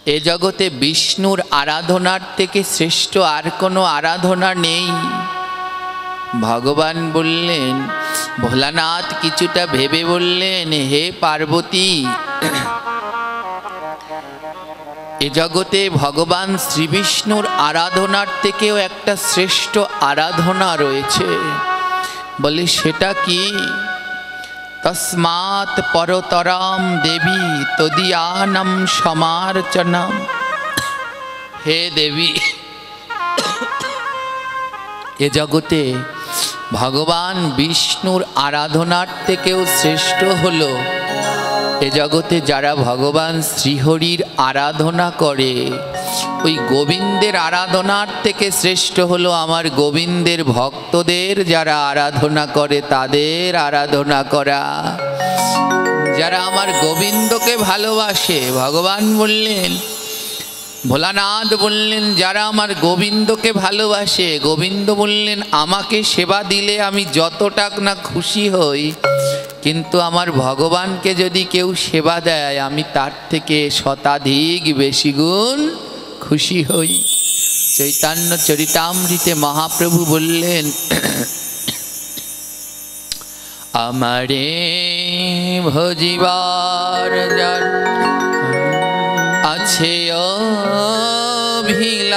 এ জগতে বিষ্ণুর আরাধনার থেকে শ্রেষ্ঠ আর কোনো আরাধনা নেই। ভগবান বললেন, ভোলানাথ কিছুটা ভেবে বললেন, হে পার্বতী, এ জগতে ভগবান শ্রীবিষ্ণুর আরাধনার থেকেও একটা শ্রেষ্ঠ আরাধনা রয়েছে। বলে সেটা কি? তস্মাৎ পরতরাম দেবী তদীয়ানাম সমার্চনম। হে দেবী, এ জগতে ভগবান বিষ্ণুর আরাধনার থেকেও শ্রেষ্ঠ হলো এ জগতে যারা ভগবান শ্রীহরির আরাধনা করে। ওই গোবিন্দের আরাধনার থেকে শ্রেষ্ঠ হলো আমার গোবিন্দের ভক্তদের যারা আরাধনা করে তাদের আরাধনা করা। যারা আমার গোবিন্দকে ভালোবাসে, ভগবান বললেন, ভোলানাথ বললেন, যারা আমার গোবিন্দকে ভালোবাসে, গোবিন্দ বললেন আমাকে সেবা দিলে আমি যতটা না খুশি হই, কিন্তু আমার ভগবানকে যদি কেউ সেবা দেয় আমি তার থেকে শতাধিক বেশি গুণ খুশি হই। চৈতন্য চরিতামৃতে মহাপ্রভু বললেন, আমারে ভজিবার যার আছে অভিলাষ,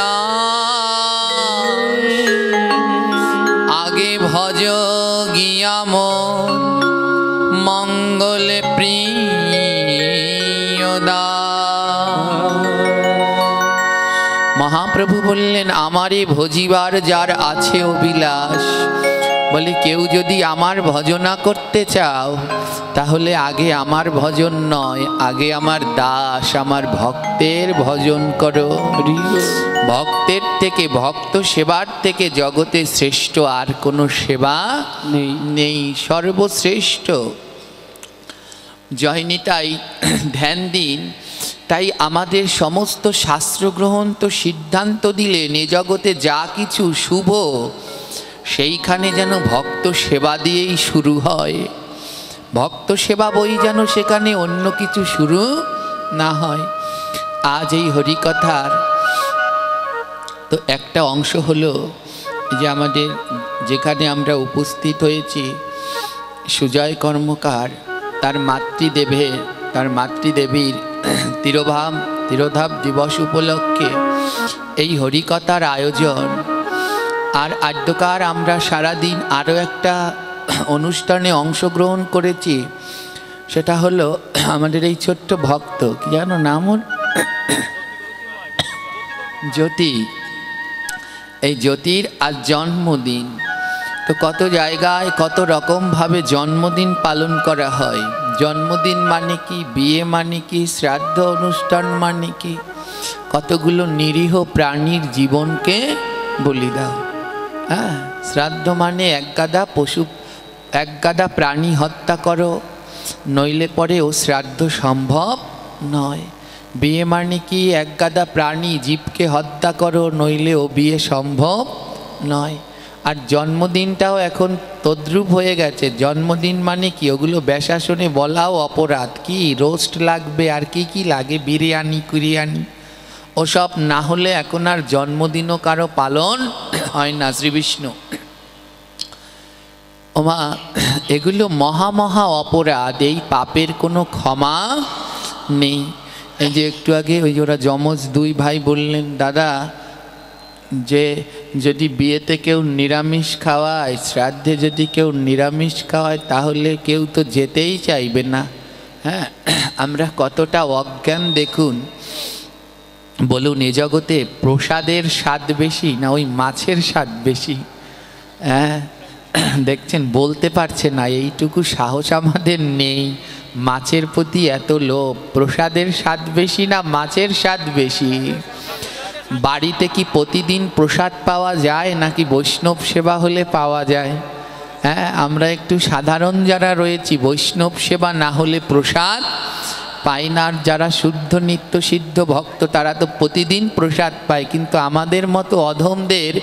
আগে ভজ গিয়া মন মঙ্গলে প্রিয়দা। মহাপ্রভু বললেন, আমারে ভজিবার যার আছে অভিলাষ, বলে কেউ যদি আমার ভজনা করতে চাও তাহলে আগে আমার ভজন নয়, আগে আমার দাস আমার ভক্তের ভজন করো। ভক্তের থেকে, ভক্ত সেবার থেকে জগতে শ্রেষ্ঠ আর কোনো সেবা নেই, সর্বশ্রেষ্ঠ। জয়নিতাই ধ্যান দিন। তাই আমাদের সমস্ত শাস্ত্রগ্রহণ তো সিদ্ধান্ত দিলেন এ জগতে যা কিছু শুভ সেইখানে যেন ভক্ত সেবা দিয়েই শুরু হয়। ভক্ত সেবা বই যেন সেখানে অন্য কিছু শুরু না হয়। আজ এই হরিকথার তো একটা অংশ হলো যে আমাদের যেখানে আমরা উপস্থিত হয়েছি, সুজয় কর্মকার তার মাতৃদেবীর তিরোধাব দিবস উপলক্ষে এই হরিকথার আয়োজন। আর আদ্যকার আমরা সারাদিন আরও একটা অনুষ্ঠানে অংশগ্রহণ করেছি, সেটা হলো আমাদের এই ছোট্ট ভক্ত, কি জানো নাম ওর, জ্যোতি। এই জ্যোতির আজ জন্মদিন। তো কত জায়গায় কত রকমভাবে জন্মদিন পালন করা হয়। জন্মদিন মানে কি, বিয়ে মানে কি, শ্রাদ্ধ অনুষ্ঠান মানে কি, কতগুলো নিরীহ প্রাণীর জীবনকে বলি দাও। হ্যাঁ, শ্রাদ্ধ মানে এক গাদা প্রাণী হত্যা করো, নইলে পরে ও শ্রাদ্ধ সম্ভব নয়। বিয়ে মানে কি, এক গাদা প্রাণী জীবকে হত্যা করো, নইলে ও বিয়ে সম্ভব নয়। আর জন্মদিনটাও এখন তদ্রূপ হয়ে গেছে। জন্মদিন মানে কি, ওগুলো বেশাসনে বলাও অপরাধ। কি রোস্ট লাগবে আর কি লাগে, বিরিয়ানি ওসব না হলে এখন আর জন্মদিনও কারো পালন হয় না। শ্রীবিষ্ণু ওমা, এগুলো মহা অপরাধ, এই পাপের কোনো ক্ষমা নেই। এই যে একটু আগে ওই যে ওরা যমজ দুই ভাই বললেন, দাদা যে যদি বিয়েতে কেউ নিরামিষ খাওয়ায়, শ্রাদ্ধে যদি কেউ নিরামিষ খাওয়ায়, তাহলে কেউ তো যেতেই চাইবে না। হ্যাঁ, আমরা কতটা অজ্ঞান দেখুন। বলুন, এ জগতে প্রসাদের স্বাদ বেশি না ওই মাছের স্বাদ বেশি? হ্যাঁ, দেখছেন বলতে পারছে না, এইটুকু সাহস আমাদের নেই। মাছের প্রতি এত লোভ। প্রসাদের স্বাদ বেশি না মাছের স্বাদ বেশি? বাড়িতে কি প্রতিদিন প্রসাদ পাওয়া যায় নাকি বৈষ্ণব সেবা হলে পাওয়া যায়? হ্যাঁ, আমরা একটু সাধারণ যারা রয়েছি, বৈষ্ণব সেবা না হলে প্রসাদ পাই না। আর যারা শুদ্ধ নিত্য সিদ্ধ ভক্ত তারা তো প্রতিদিন প্রসাদ পায়। কিন্তু আমাদের মতো অধমদের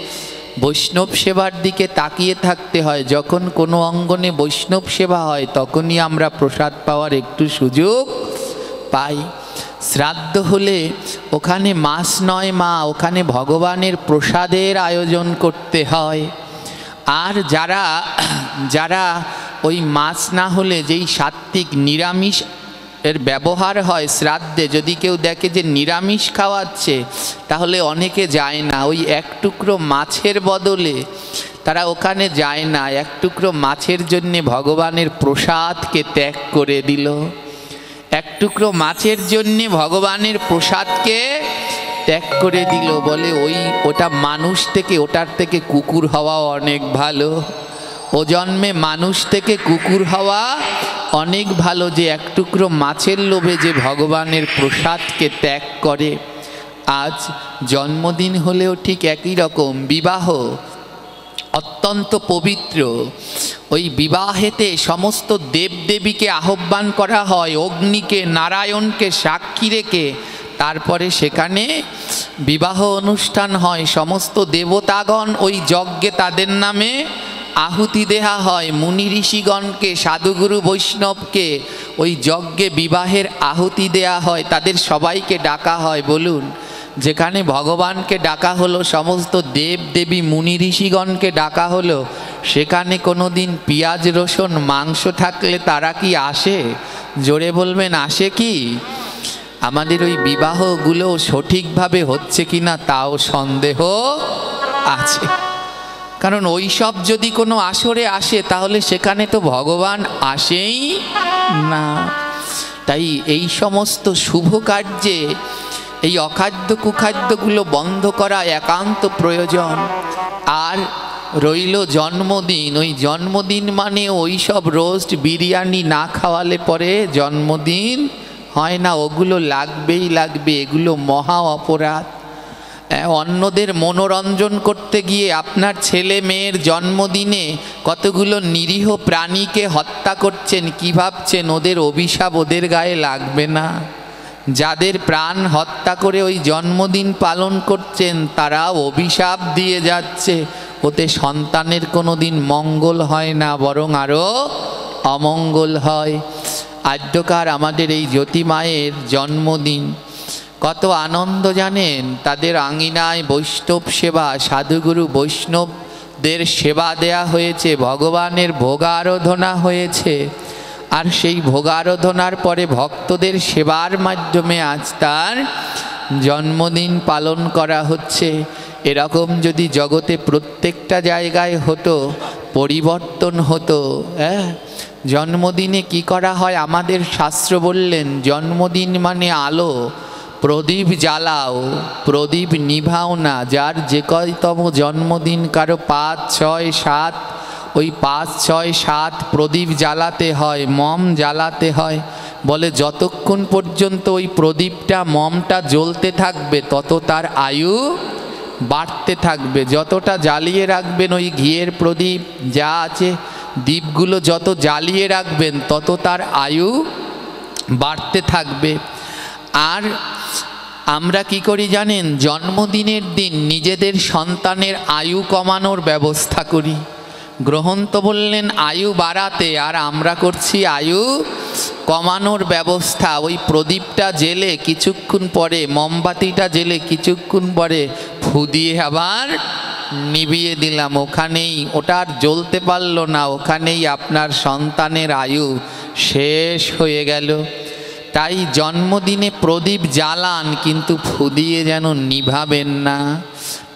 বৈষ্ণব সেবার দিকে তাকিয়ে থাকতে হয়। যখন কোনো অঙ্গনে বৈষ্ণব সেবা হয় তখনই আমরা প্রসাদ পাওয়ার একটু সুযোগ পাই। শ্রাদ্ধ হলে ওখানে মাস নয় মা, ওখানে ভগবানের প্রসাদের আয়োজন করতে হয়। আর যারা যারা ওই মাছ না হলে যেই সাত্ত্বিক নিরামিষ এর ব্যবহার হয় শ্রাদ্ধে, যদি কেউ দেখে যে নিরামিষ খাওয়াচ্ছে তাহলে অনেকে যায় না। ওই এক টুকরো মাছের বদলে তারা ওখানে যায় না, এক টুকরো মাছের জন্যে ভগবানের প্রসাদকে ত্যাগ করে দিল। এক টুকরো মাছের জন্যে ভগবানের প্রসাদকে ত্যাগ করে দিল, বলে ওটা মানুষ থেকে, ওটার থেকে কুকুর হওয়া অনেক ভালো। ও জন্মে মানুষ থেকে কুকুর হওয়া অনেক ভালো, যে এক টুকরো মাছের লোভে যে ভগবানের প্রসাদকে ত্যাগ করে। আজ জন্মদিন হলেও ঠিক একই রকম। বিবাহ অত্যন্ত পবিত্র। ওই বিবাহেতে সমস্ত দেবদেবীকে আহ্বান করা হয়, অগ্নিকে, নারায়ণকে সাক্ষী রেখে তারপরে সেখানে বিবাহ অনুষ্ঠান হয়। সমস্ত দেবতাগণ ওই যজ্ঞে তাদের নামে আহুতি দেয়া হয়। মুনি ঋষিগণকে, সাধুগুরু বৈষ্ণবকে ওই যজ্ঞে বিবাহের আহুতি দেয়া হয়, তাদের সবাইকে ডাকা হয়। বলুন, যেখানে ভগবানকে ডাকা হলো, সমস্ত দেব দেবী মুনি ঋষিগণকে ডাকা হলো, সেখানে কোনো দিন পেঁয়াজ রসুন মাংস থাকলে তারা কি আসে? জোরে বলবেন, আসে কি? আমাদের ওই বিবাহগুলো সঠিকভাবে হচ্ছে কিনা তাও সন্দেহ আছে। কারণ ওই সব যদি কোনো আসরে আসে তাহলে সেখানে তো ভগবান আসেই না। তাই এই সমস্ত শুভ কার্যে এই অখাদ্য কুখাদ্যগুলো বন্ধ করা একান্ত প্রয়োজন। আর রইল জন্মদিন, ওই জন্মদিন মানে ওই সব রোস্ট বিরিয়ানি না খাওয়ালে পরে জন্মদিন হয় না। ওগুলো লাগবেই লাগবে, এগুলো মহা অপরাধ। অন্যদের মনোরঞ্জন করতে গিয়ে আপনার ছেলে মেয়ের জন্মদিনে কতগুলো নিরীহ প্রাণীকে হত্যা করছেন, কি ভাবছেন ওদের অভিশাপ ওদের গায়ে লাগবে না? যাদের প্রাণ হত্যা করে ওই জন্মদিন পালন করছেন তারা অভিশাপ দিয়ে যাচ্ছে, ওতে সন্তানের কোনো দিন মঙ্গল হয় না, বরং আরও অমঙ্গল হয়। আদ্যকার আমাদের এই জ্যোতি মায়ের জন্মদিন, কত আনন্দ জানেন। তাদের আঙিনায় বৈষ্ণব সেবা, সাধুগুরু বৈষ্ণবদের সেবা দেয়া হয়েছে, ভগবানের ভোগারাধনা হয়েছে। আর সেই ভোগারাধনার পরে ভক্তদের সেবার মাধ্যমে আজ তার জন্মদিন পালন করা হচ্ছে। এরকম যদি জগতে প্রত্যেকটা জায়গায় হতো, পরিবর্তন হতো। জন্মদিনে কি করা হয়? আমাদের শাস্ত্র বললেন জন্মদিন মানে আলো। প্রদীপ জ্বালাও, প্রদীপ নিভাও না। যার যে কয়তম জন্মদিন, কারো 5, 6, 7, ওই 5, 6, 7 প্রদীপ জ্বালাতে হয়, মম জ্বালাতে হয়। বলে যতক্ষণ পর্যন্ত ওই প্রদীপটা, মমটা জ্বলতে থাকবে তত তার আয়ু বাড়তে থাকবে। যতটা জ্বালিয়ে রাখবেন ওই ঘিয়ের প্রদীপ যা আছে, দীপগুলো যত জ্বালিয়ে রাখবেন তত তার আয়ু বাড়তে থাকবে। আর আমরা কি করি জানেন? জন্মদিনের দিন নিজেদের সন্তানের আয়ু কমানোর ব্যবস্থা করি। গ্রন্থ বললেন আয়ু বাড়াতে, আর আমরা করছি আয়ু কমানোর ব্যবস্থা। ওই প্রদীপটা জেলে কিছুক্ষণ পরে, মোমবাতিটা জেলে কিছুক্ষণ পরে ফু দিয়ে আবার নিভিয়ে দিলাম, ওখানেই ওটা আর জ্বলতে পারলো না, ওখানেই আপনার সন্তানের আয়ু শেষ হয়ে গেল। তাই জন্মদিনে প্রদীপ জ্বালান, কিন্তু ফু দিয়ে যেন নিভাবেন না।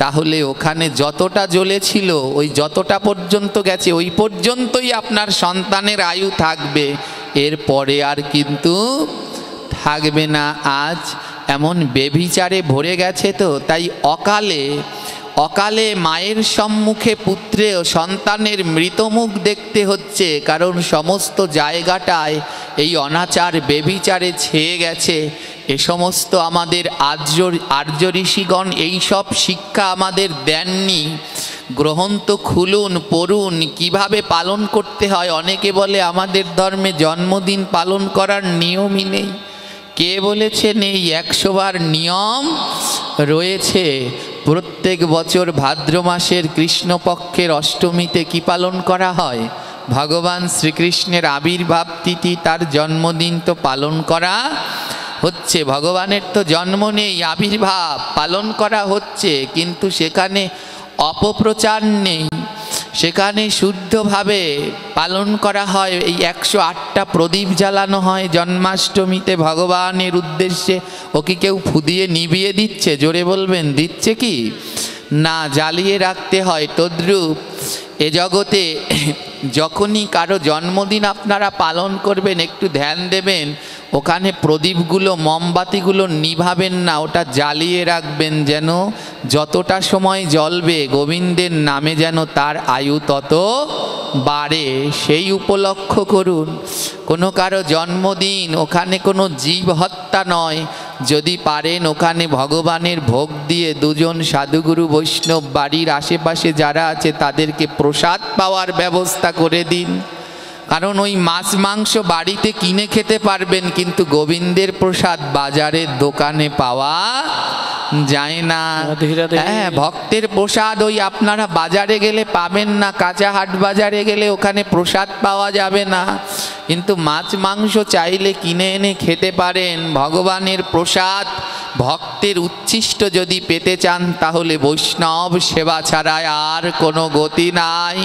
তাহলে ওখানে যতটা জ্বলেছিল ওই যতটা পর্যন্ত গেছে ওই পর্যন্তই আপনার সন্তানের আয়ু থাকবে, এরপরে আর কিন্তু থাকবে না। আজ এমন বেভিচারে ভরে গেছে তো, তাই অকালে মায়ের সম্মুখে পুত্রের সন্তানের মৃতমুখ দেখতে হচ্ছে। কারণ সমস্ত জায়গাটায় এই অনাচার বেভিচারে ছেয়ে গেছে। এ সমস্ত আমাদের আর্য ঋষিগণ এই সব শিক্ষা আমাদের দেননি। গ্রন্থ খুলুন, পড়ুন, কিভাবে পালন করতে হয়। অনেকে বলে আমাদের ধর্মে জন্মদিন পালন করার নিয়মই নেই। কে বলেছে নেই? 100 বার নিয়ম রয়েছে। প্রত্যেক বছর ভাদ্র মাসের কৃষ্ণপক্ষের অষ্টমীতে কি পালন করা হয়? ভগবান শ্রীকৃষ্ণের আবির্ভাব তিথি, তার জন্মদিন তো পালন করা হচ্ছে, ভগবানের তো জন্ম নেই, আবির্ভাব পালন করা হচ্ছে, কিন্তু সেখানে অপপ্রচার নেই, সেখানে শুদ্ধভাবে পালন করা হয়। এই 108টা প্রদীপ জ্বালানো হয় জন্মাষ্টমীতে ভগবানের উদ্দেশ্যে। ও কি কেউ ফুদিয়ে নিভিয়ে দিচ্ছে? জোরে বলবেন, দিচ্ছে কি না? জ্বালিয়ে রাখতে হয়। তদ্রূপ এ জগতে যখনই কারো জন্মদিন আপনারা পালন করবেন, একটু ধ্যান দেবেন, ওখানে প্রদীপগুলো মোমবাতিগুলো নিভাবেন না, ওটা জ্বালিয়ে রাখবেন, যেন যতটা সময় জ্বলবে গোবিন্দের নামে যেন তার আয়ু তত বাড়ে, সেই উপলক্ষ করুন। কোনো কারো জন্মদিন, ওখানে কোনো জীব হত্যা নয়, যদি পারেন ওখানে ভগবানের ভোগ দিয়ে দুজন সাধুগুরু বৈষ্ণব বাড়ির আশেপাশে যারা আছে তাদেরকে প্রসাদ পাওয়ার ব্যবস্থা করে দিন। কারণ ওই মাছ মাংস বাড়িতে কিনে খেতে পারবেন, কিন্তু গোবিন্দের প্রসাদ বাজারের দোকানে পাওয়া যায় না। হ্যাঁ, ভক্তের প্রসাদ ওই আপনারা বাজারে গেলে পাবেন না, কাঁচা হাট বাজারে গেলে ওখানে প্রসাদ পাওয়া যাবে না, কিন্তু মাছ মাংস চাইলে কিনে এনে খেতে পারেন। ভগবানের প্রসাদ ভক্তের উচ্ছিষ্ট যদি পেতে চান, তাহলে বৈষ্ণব সেবা ছাড়া আর কোনো গতি নাই।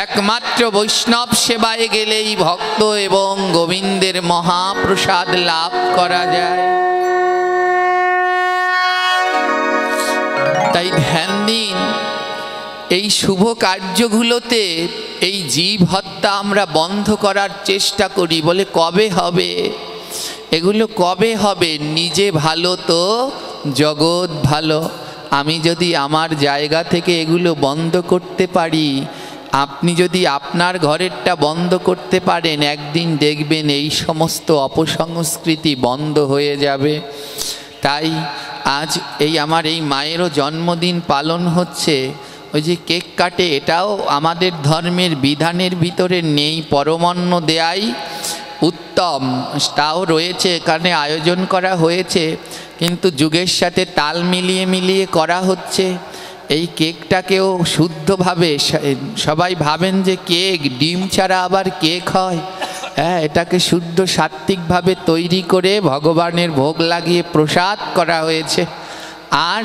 একমাত্র বৈষ্ণব সেবায় গেলেই ভক্ত এবং গোবিন্দের মহাপ্রসাদ লাভ করা যায়। তাই ধ্যান দিন, এই শুভ কার্যগুলোতে এই জীব হত্যা আমরা বন্ধ করার চেষ্টা করি। বলে কবে হবে এগুলো? কবে হবে? নিজে ভালো তো জগৎ ভালো। আমি যদি আমার জায়গা থেকে এগুলো বন্ধ করতে পারি, আপনি যদি আপনার ঘরেরটা বন্ধ করতে পারেন, একদিন দেখবেন এই সমস্ত অপসংস্কৃতি বন্ধ হয়ে যাবে। তাই আজ এই আমার এই মায়েরও জন্মদিন পালন হচ্ছে। ওই যে কেক কাটে, এটাও আমাদের ধর্মের বিধানের ভিতরে নেই, পরমান্ন দেয়াই উত্তম, তাও রয়েছে, এখানে আয়োজন করা হয়েছে, কিন্তু যুগের সাথে তাল মিলিয়ে মিলিয়ে করা হচ্ছে। এই কেকটাকেও শুদ্ধভাবে, সবাই ভাবেন যে কেক, ডিম ছাড়া আবার কেক হয়? হ্যাঁ, এটাকে শুদ্ধ সাত্ত্বিকভাবে তৈরি করে ভগবানের ভোগ লাগিয়ে প্রসাদ করা হয়েছে। আর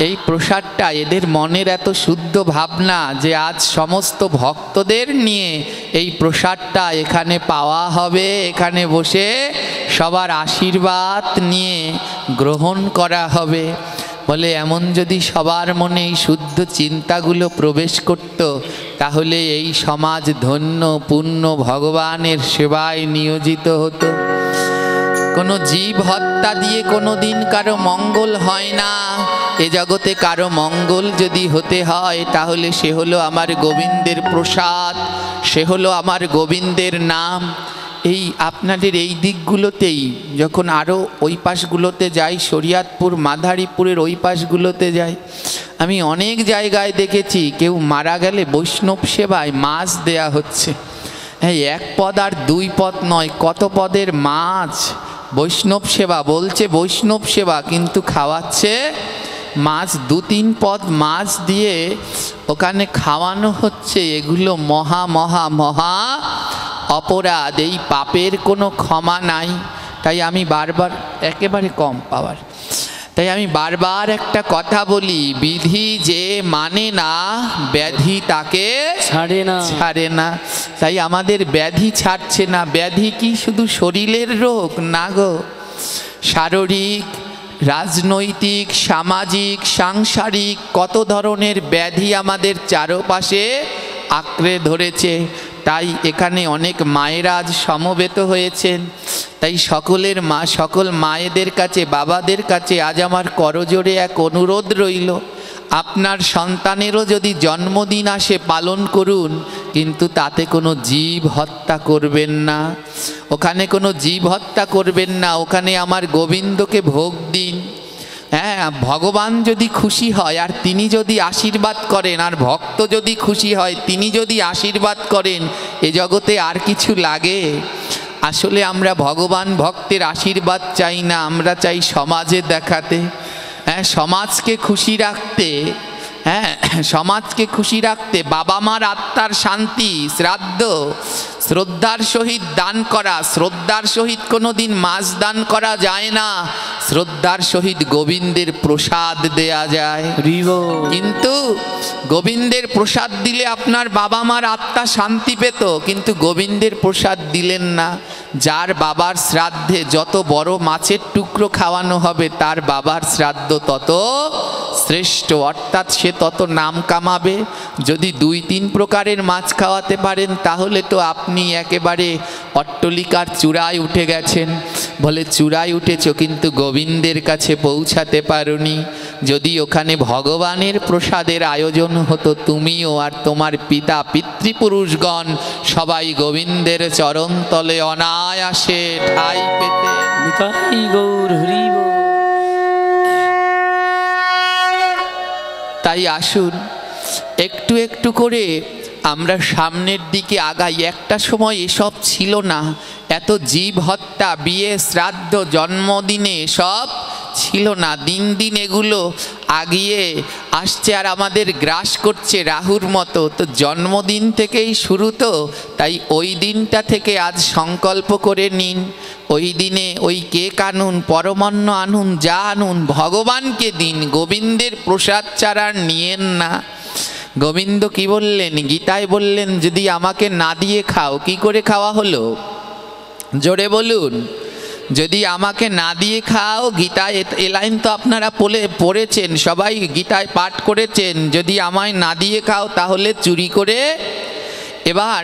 এই প্রসাদটা, এদের মনের এত শুদ্ধ ভাবনা যে আজ সমস্ত ভক্তদের নিয়ে এই প্রসাদটা এখানে পাওয়া হবে, এখানে বসে সবার আশীর্বাদ নিয়ে গ্রহণ করা হবে। বলে এমন যদি সবার মনে এই শুদ্ধ চিন্তাগুলো প্রবেশ করত, তাহলে এই সমাজ ধন্য পূর্ণ ভগবানের সেবায় নিয়োজিত হতো। কোনো জীব হত্যা দিয়ে কোনো দিন কারো মঙ্গল হয় না। এ জগতে কারো মঙ্গল যদি হতে হয়, তাহলে সে হলো আমার গোবিন্দের প্রসাদ, সে হলো আমার গোবিন্দের নাম। এই আপনাদের এই দিকগুলোতেই, যখন আরও ওই পাশগুলোতে যাই, শরিয়াতপুর মাদারীপুরের ওই পাশগুলোতে যাই, আমি অনেক জায়গায় দেখেছি কেউ মারা গেলে বৈষ্ণব সেবায় মাছ দেয়া হচ্ছে। হ্যাঁ, 1 পদ আর 2 পদ নয়, কত পদের মাছ। বৈষ্ণব সেবা বলছে বৈষ্ণব সেবা, কিন্তু খাওয়াচ্ছে মাছ। 2-3 পদ মাছ দিয়ে ওখানে খাওয়ানো হচ্ছে। এগুলো মহা মহা মহা অপরাধ, এই পাপের কোনো ক্ষমা নাই। তাই আমি বারবার, একেবারে কম পাওয়ার, তাই আমি বারবার একটা কথা বলি, বিধি যে মানে না ব্যাধি তাকে ছাড়ে না, ছাড়ে না। তাই আমাদের ব্যাধি ছাড়ছে না। ব্যাধি কি শুধু শরীরের রোগ? না গো, শারীরিক, রাজনৈতিক, সামাজিক, সাংসারিক কত ধরনের ব্যাধি আমাদের চারপাশে আঁকড়ে ধরেছে। তাই এখানে অনেক মায়েরা আজ সমবেত হয়েছেন। তাই সকলের মা, সকল মায়েদের কাছে, বাবাদের কাছে আজ আমার করজোড়ে এক অনুরোধ রইল, আপনার সন্তানেরও যদি জন্মদিন আসে পালন করুন, কিন্তু তাতে কোনো জীব হত্যা করবেন না। ওখানে কোনো জীব হত্যা করবেন না, ওখানে আমার গোবিন্দকে ভোগ দিন। হ্যাঁ, ভগবান যদি খুশি হয় আর তিনি যদি আশীর্বাদ করেন, আর ভক্ত যদি খুশি হয় তিনি যদি আশীর্বাদ করেন, এ জগতে আর কিছু লাগে? আসলে আমরা ভগবান ভক্তের আশীর্বাদ চাই না, আমরা চাই সমাজে দেখাতে, হ্যাঁ, সমাজকে খুশি রাখতে। হ্যাঁ, সমাজকে খুশি রাখতে, বাবা মার আত্মার শান্তি, শ্রাদ্ধ, শ্রদ্ধার সহিত দান করা। শ্রদ্ধার সহিত কোনোদিন মাছ দান করা যায় না, শ্রদ্ধার সহিত গোবিন্দের প্রসাদ দেয়া যায়। কিন্তু গোবিন্দের প্রসাদ দিলে আপনার বাবা মার আত্মা শান্তি পেত, কিন্তু গোবিন্দের প্রসাদ দিলেন না। যার বাবার শ্রাদ্ধে যত বড় মাছের টুকরো খাওয়ানো হবে তার বাবার শ্রাদ্ধ তত শ্রেষ্ঠ, অর্থাৎ সে তত নাম কামাবে। যদি 2-3 প্রকারের মাছ খাওয়াতে পারেন তাহলে তো আপনি একেবারে অট্টলিকার চূড়ায় উঠে গেছেন। বলে চূড়ায় উঠেছ কিন্তু গোবিন্দের কাছে পৌঁছাতে পারোনি। যদি ওখানে ভগবানের প্রসাদের আয়োজন হতো, তুমিও আর তোমার পিতা পিতৃপুরুষগণ সবাই গোবিন্দের চরণতলে অনায়াসে ঠাঁই পেতে। তাই আসুন একটু একটু করে আমরা সামনের দিকে আগাই। একটা সময় এসব ছিল না, এত জীব হত্যা, বিয়ে, শ্রাদ্ধ, জন্মদিনে এসব ছিল না। দিন দিন এগুলো আগিয়ে আসছে আর আমাদের গ্রাস করছে রাহুর মতো। তো জন্মদিন থেকেই শুরু, তো তাই ওই দিনটা থেকে আজ সংকল্প করে নিন। ওই দিনে ওই কেক আনুন, পরমান্ন আনুন, যা আনুন ভগবানকে দিন, গোবিন্দের প্রসাদ ছাড়া নিয়েন না। গোবিন্দ কি বললেন? গীতায় বললেন যদি আমাকে না দিয়ে খাও। কি করে খাওয়া হলো? জোরে বলুন। যদি আমাকে না দিয়ে খাও, গীতায় এ লাইন তো আপনারা পড়েছেন, সবাই গীতায় পাঠ করেছেন। যদি আমায় না দিয়ে খাও তাহলে চুরি করে। এবার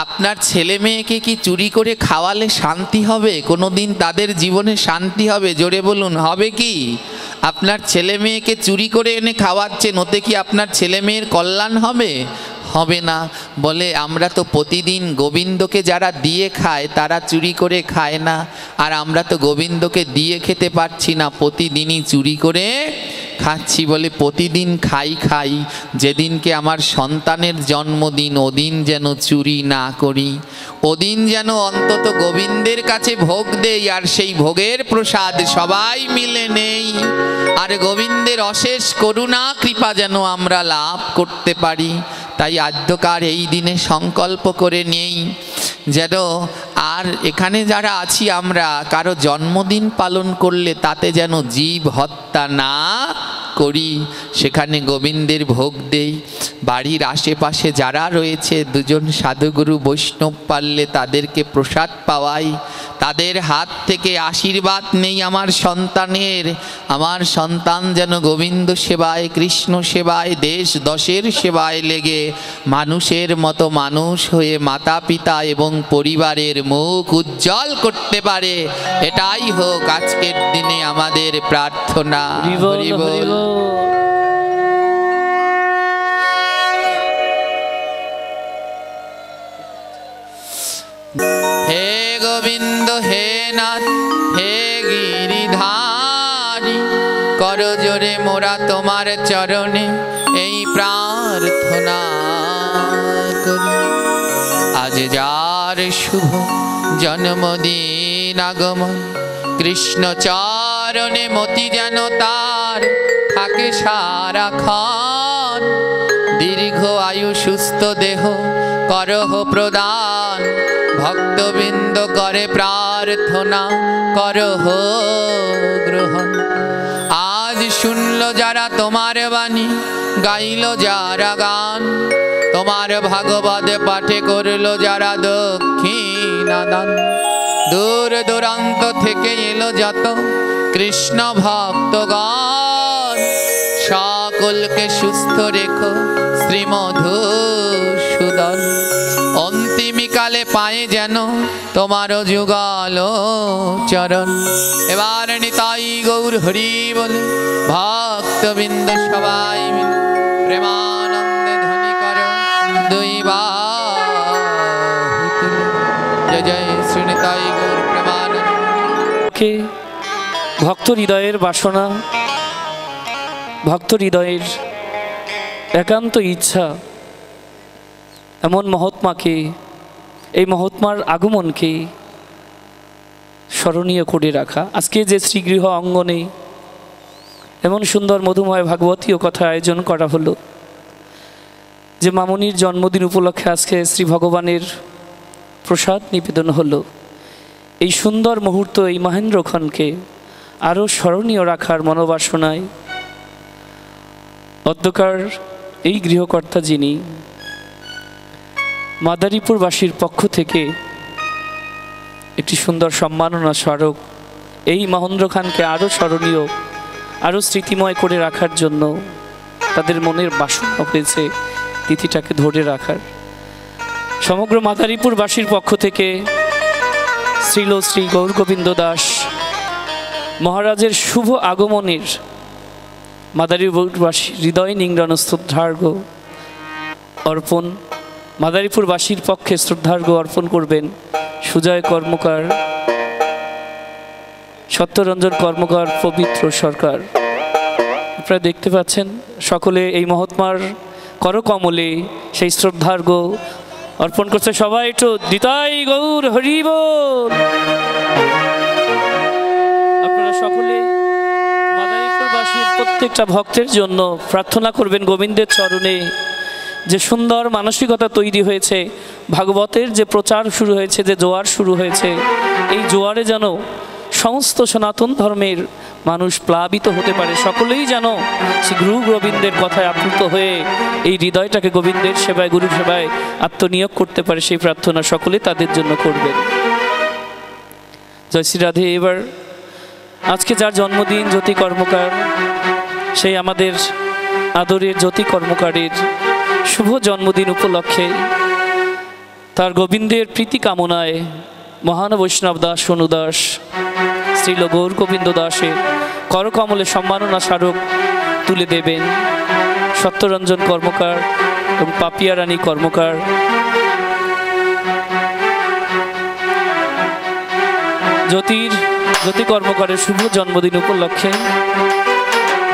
আপনার ছেলে মেয়েকে কি চুরি করে খাওয়ালে শান্তি হবে? কোনো দিন তাদের জীবনে শান্তি হবে? জোরে বলুন, হবে কি? আপনার ছেলে মেয়েকে চুরি করে এনে খাওয়াচ্ছেন, ওতে কি আপনার ছেলে মেয়ের কল্যাণ হবে? হবে না। বলে আমরা তো প্রতিদিন গোবিন্দকে যারা দিয়ে খায় তারা চুরি করে খায় না, আর আমরা তো গোবিন্দকে দিয়ে খেতে পারছি না, প্রতিদিনই চুরি করে খাচ্ছি। বলে প্রতিদিন খাই, যেদিনকে আমার সন্তানের জন্মদিন ওদিন যেন চুরি না করি, ওদিন যেন অন্তত গোবিন্দের কাছে ভোগ দেই, আর সেই ভোগের প্রসাদ সবাই মিলে নেই, আর গোবিন্দের অশেষ করুণা কৃপা যেন আমরা লাভ করতে পারি। তাই আদ্যকার এই দিনে সংকল্প করে নেই যেন আর এখানে যারা আছি আমরা কারো জন্মদিন পালন করলে তাতে যেন জীব হত্যা না করি, সেখানে গোবিন্দের ভোগ দেই। বাড়ির আশেপাশে যারা রয়েছে 2জন সাধুগুরু বৈষ্ণব পারলে তাদেরকে প্রসাদ পাওয়াই, তাদের হাত থেকে আশীর্বাদ নেই আমার সন্তানের। আমার সন্তান যেন গোবিন্দ সেবায়, কৃষ্ণ সেবায়, দেশ দশের সেবায় লেগে মানুষের মতো মানুষ হয়ে মাতা পিতা এবং পরিবারের মুখ উজ্জ্বল করতে পারে, এটাই হোক আজকের দিনে আমাদের প্রার্থনা। হরি বল। হে গোবিন্দ, হে নাথ, হে গিরিধারী, কর জোরে মোরা তোমার চরণে এই প্রার্থনা করি। আজ যার শুভ জন্মদিন আগমন, কৃষ্ণ চরণে মতি যেন তার থাকে সারাক্ষণ। দীর্ঘ আয়ু সুস্থ দেহ করহ প্রদান, ভক্তবৃন্দ করে প্রার্থনা করহ গ্রহণ। আজ শুনল যারা তোমার বাণী, গাইল যারা গান, তোমার ভাগবত পাঠে করল যারা দক্ষিণা দান। দূর দূরান্ত থেকে এলো যত কৃষ্ণ ভক্তগণ, সকলকে সুস্থ রেখো শ্রীমধুসূদন। অন্তিমকালে পায়ে যেন তোমার যুগল চরণ। এবার নিতাই গৌর হরি বলে ভক্তবৃন্দ সবাই মিলে প্রেমানন্দে ধ্বনি করো দুই বাহু। জয় জয় শ্রী নিতাই গৌর প্রেমানন্দ। ভক্ত হৃদয়ের বাসনা, ভক্ত হৃদয়ের একান্ত ইচ্ছা এমন মহাত্মাকে, এই মহাত্মার আগমনকে স্মরণীয় করে রাখা। আজকে যে শ্রীগৃহ অঙ্গনে এমন সুন্দর মধুময় ভাগবতীয় কথা আয়োজন করা হলো, যে মামনির জন্মদিন উপলক্ষে আজকে শ্রী ভগবানের প্রসাদ নিবেদন হলো। এই সুন্দর মুহূর্ত এই মহেন্দ্রক্ষণকে আরও স্মরণীয় রাখার মনোবাসনায় অধ্যকার এই গৃহকর্তা যিনি মাদারীপুরবাসীর পক্ষ থেকে একটি সুন্দর সম্মাননা স্মারক এই মহেন্দ্র খানকে আরও স্মরণীয়, আরও স্মৃতিময় করে রাখার জন্য তাদের মনের বাসনা হয়েছে তিথিটাকে ধরে রাখার। সমগ্র মাদারীপুরবাসীর পক্ষ থেকে শ্রীল শ্রী গৌরগোবিন্দ দাস মহারাজের শুভ আগমনের মাদারীপুরবাসী হৃদয় নিংড়ানো শ্রদ্ধার্ঘ্য অর্পণ। মাদারীপুরবাসীর পক্ষে শ্রদ্ধার্ঘ্য অর্পণ করবেন সুজয় কর্মকার, সত্যরঞ্জন কর্মকার, পবিত্র সরকার। আপনারা দেখতে পাচ্ছেন সকলে এই মহাত্মার করকমলে সেই শ্রদ্ধার্ঘ্য অর্পণ করছে। সবাই একটু দিতাই গৌর হরি বল। আপনারা সকলে মাদারীপুরবাসীর প্রত্যেকটা ভক্তের জন্য প্রার্থনা করবেন গোবিন্দের চরণে যে সুন্দর মানসিকতা তৈরি হয়েছে, ভাগবতের যে প্রচার শুরু হয়েছে, যে জোয়ার শুরু হয়েছে, এই জোয়ারে যেন সমস্ত সনাতন ধর্মের মানুষ প্লাবিত হতে পারে। সকলেই যেন শ্রী গুরু গোবিন্দের কথায় আপ্লুত হয়ে এই হৃদয়টাকে গোবিন্দের সেবায়, গুরু সেবায় আত্মনিয়োগ করতে পারে, সেই প্রার্থনা সকলে তাদের জন্য করবেন। জয় শ্রী রাধে। এবার আজকে যার জন্মদিন জ্যোতি কর্মকার, সেই আমাদের আদরের জ্যোতি কর্মকারের শুভ জন্মদিন উপলক্ষে তার গোবিন্দের প্রীতি কামনায় মহান বৈষ্ণব দাস অনুদাস শ্রীল গৌর গোবিন্দ দাসের করকমলে সম্মাননা স্মারক তুলে দেবেন সত্যরঞ্জন কর্মকার এবং পাপিয়া রানী কর্মকার। জ্যোতি কর্মকারের শুভ জন্মদিন উপলক্ষে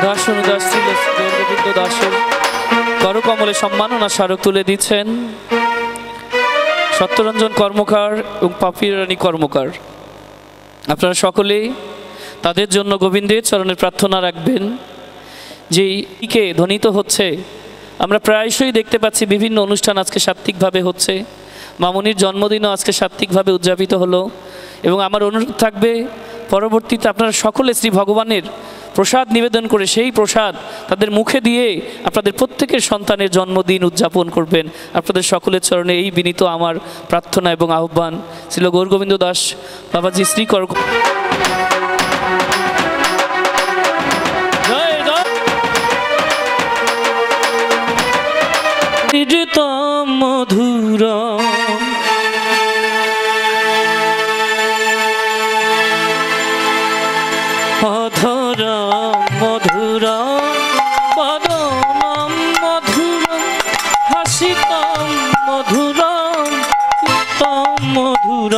দাস অনুদাস শ্রীল গৌর গোবিন্দ দাসের করকমলে সম্মাননা স্মারক তুলে দিচ্ছেন সত্যরঞ্জন কর্মকার এবং পাপিয়া রানী কর্মকার। আপনারা সকলেই তাদের জন্য গোবিন্দের চরণে প্রার্থনা রাখবেন। যেইকে ধ্বনিত হচ্ছে, আমরা প্রায়শই দেখতে পাচ্ছি বিভিন্ন অনুষ্ঠান আজকে সাত্ত্বিকভাবে হচ্ছে। মামনির জন্মদিনও আজকে সাত্ত্বিকভাবে উদযাপিত হলো এবং আমার অনুরোধ থাকবে পরবর্তীতে আপনারা সকলে শ্রী ভগবানের প্রসাদ নিবেদন করে সেই প্রসাদ তাদের মুখে দিয়ে আপনাদের প্রত্যেকের সন্তানের জন্মদিন উদযাপন করবেন। আপনাদের সকলের চরণে এই বিনীত আমার প্রার্থনা এবং আহ্বান। শ্রীল গৌরগোবিন্দ দাস বাবাজি শ্রী মধুর অধর মধুর বদনম মধুর হাসিতম মধুর মধুর